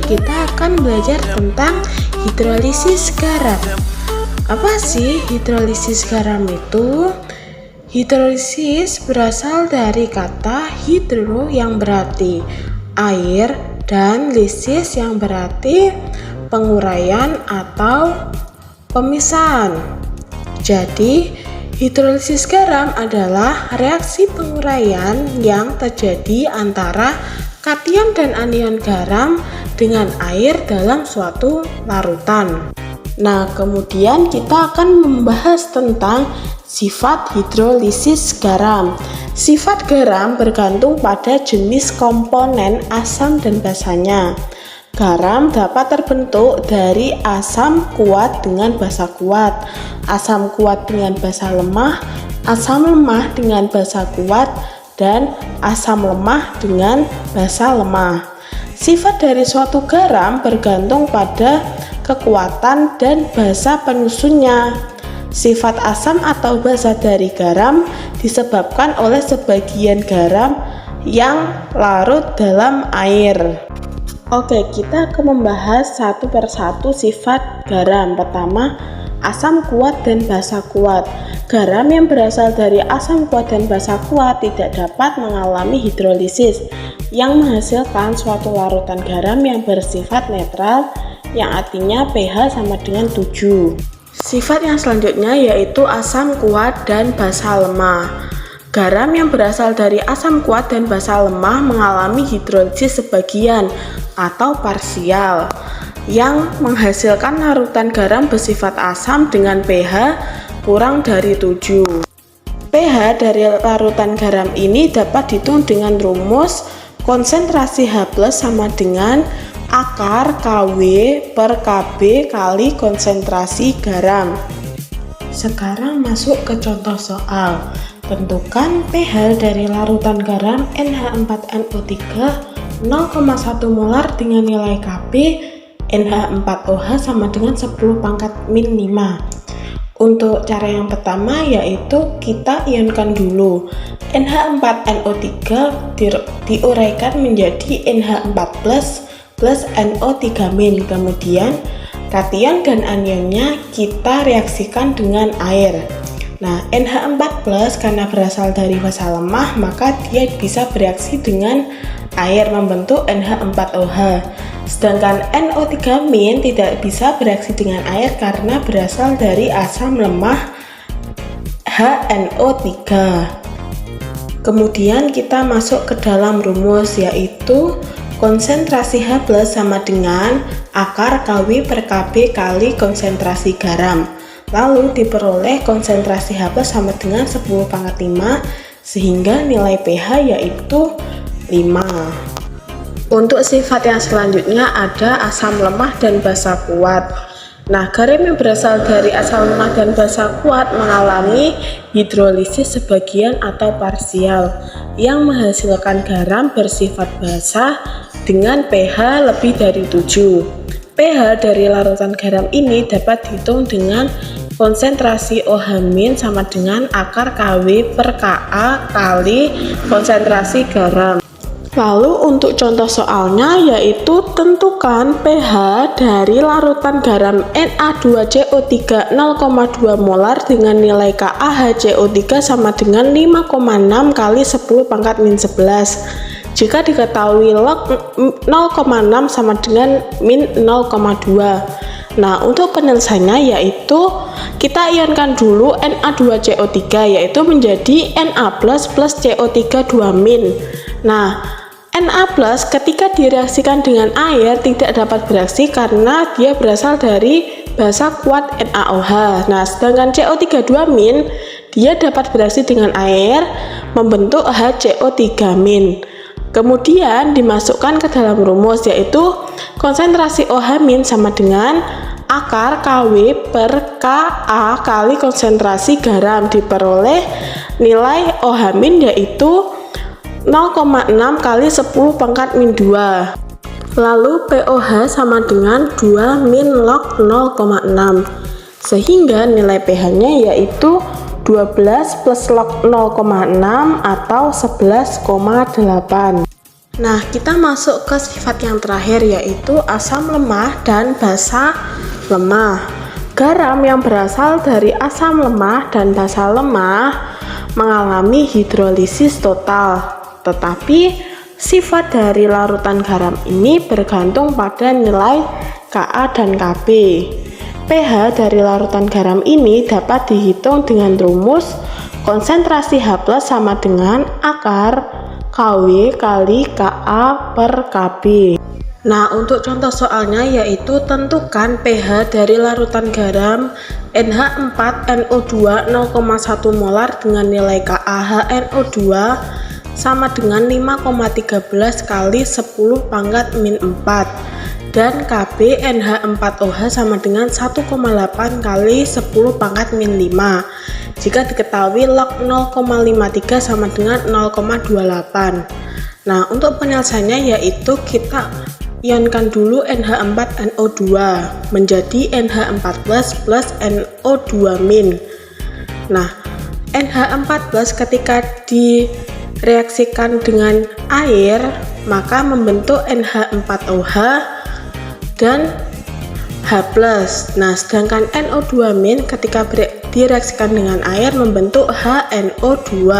kita akan belajar tentang hidrolisis garam. Apa sih hidrolisis garam itu? Hidrolisis berasal dari kata hidro yang berarti air dan lisis yang berarti penguraian atau pemisahan. Jadi, hidrolisis garam adalah reaksi penguraian yang terjadi antara kation dan anion garam dengan air dalam suatu larutan. Nah, kemudian kita akan membahas tentang sifat hidrolisis garam. Sifat garam bergantung pada jenis komponen asam dan basanya. Garam dapat terbentuk dari asam kuat dengan basa kuat, asam kuat dengan basa lemah, asam lemah dengan basa kuat, dan asam lemah dengan basa lemah. Sifat dari suatu garam bergantung pada kekuatan dan basa penyusunnya. Sifat asam atau basa dari garam disebabkan oleh sebagian garam yang larut dalam air. Oke, kita akan membahas satu persatu sifat garam. Pertama, asam kuat dan basa kuat. Garam yang berasal dari asam kuat dan basa kuat tidak dapat mengalami hidrolisis yang menghasilkan suatu larutan garam yang bersifat netral, yang artinya pH sama dengan 7. Sifat yang selanjutnya yaitu asam kuat dan basa lemah. Garam yang berasal dari asam kuat dan basa lemah mengalami hidrolisis sebagian atau parsial yang menghasilkan larutan garam bersifat asam dengan pH kurang dari 7. pH dari larutan garam ini dapat dihitung dengan rumus konsentrasi H+ sama dengan akar KW per KB kali konsentrasi garam. Sekarang masuk ke contoh soal. Tentukan pH dari larutan garam NH4NO3 0,1 molar dengan nilai Kp NH4OH sama dengan 10⁻⁵. Untuk cara yang pertama yaitu kita ionkan dulu. NH4NO3 diuraikan menjadi NH4+ plus NO3-. Kemudian kation dan anionnya kita reaksikan dengan air. Nah, NH4+ karena berasal dari basa lemah, maka dia bisa bereaksi dengan air membentuk NH4OH. Sedangkan NO3- tidak bisa bereaksi dengan air karena berasal dari asam lemah HNO3. Kemudian kita masuk ke dalam rumus yaitu konsentrasi H+ sama dengan akar KW per KB kali konsentrasi garam. Lalu diperoleh konsentrasi H+ sama dengan 10⁻⁵ sehingga nilai pH yaitu 5. Untuk sifat yang selanjutnya ada asam lemah dan basa kuat. Nah, garam yang berasal dari asam lemah dan basa kuat mengalami hidrolisis sebagian atau parsial yang menghasilkan garam bersifat basa dengan pH lebih dari 7. pH dari larutan garam ini dapat dihitung dengan konsentrasi OH- sama dengan akar KW per Ka kali konsentrasi garam. Lalu untuk contoh soalnya yaitu tentukan pH dari larutan garam Na2CO3 0,2 molar dengan nilai KaHCO3 sama dengan 5,6 kali 10⁻⁻11. Jika diketahui log 0,6 sama dengan min 0,2. Nah, untuk penyelesaiannya yaitu kita ionkan dulu Na2CO3 yaitu menjadi Na+ plus CO3 2-. Nah, Na+ ketika direaksikan dengan air tidak dapat bereaksi karena dia berasal dari basa kuat NaOH. Nah, sedangkan CO3 2- dia dapat bereaksi dengan air membentuk HCO3-. Kemudian dimasukkan ke dalam rumus yaitu konsentrasi OH- sama dengan akar KW per Ka kali konsentrasi garam. Diperoleh nilai OH- yaitu 0,6 kali 10⁻⁻². Lalu POH sama dengan 2 min log 0,6 sehingga nilai pH-nya yaitu 12 plus log 0,6 atau 11,8. Nah, kita masuk ke sifat yang terakhir, yaitu asam lemah dan basa lemah. Garam yang berasal dari asam lemah dan basa lemah mengalami hidrolisis total, tetapi sifat dari larutan garam ini bergantung pada nilai Ka dan Kb. pH dari larutan garam ini dapat dihitung dengan rumus konsentrasi H+ sama dengan akar Kw kali Ka per Kb. Nah, untuk contoh soalnya yaitu tentukan pH dari larutan garam NH4NO2 0,1 molar dengan nilai KaHNO2 sama dengan 5,13 kali 10⁻⁴ dan Kb NH4OH sama dengan 1,8 kali 10⁻⁵. Jika diketahui log 0,53 sama dengan 0,28. Nah, untuk penyelesaiannya yaitu kita ionkan dulu NH4NO2 menjadi NH4+ plus NO2-. Nah, NH4+ ketika direaksikan dengan air maka membentuk NH4OH dan H+. Nah, sedangkan NO2- ketika direaksikan dengan air membentuk HNO2.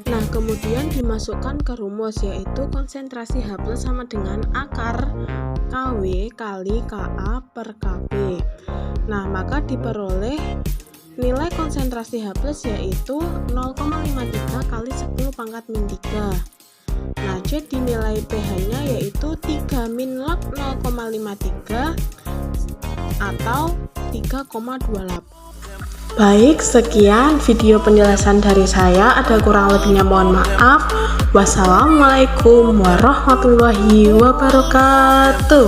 Nah, kemudian dimasukkan ke rumus yaitu konsentrasi H+ sama dengan akar Kw kali Ka per Kb. Nah, maka diperoleh nilai konsentrasi H+ yaitu 0,53 kali 10⁻⁻3. Nah, jadi nilai pH-nya yaitu 3 min log 0,53 atau 3,28. Baik, sekian video penjelasan dari saya. Ada kurang lebihnya mohon maaf. Wassalamualaikum warahmatullahi wabarakatuh.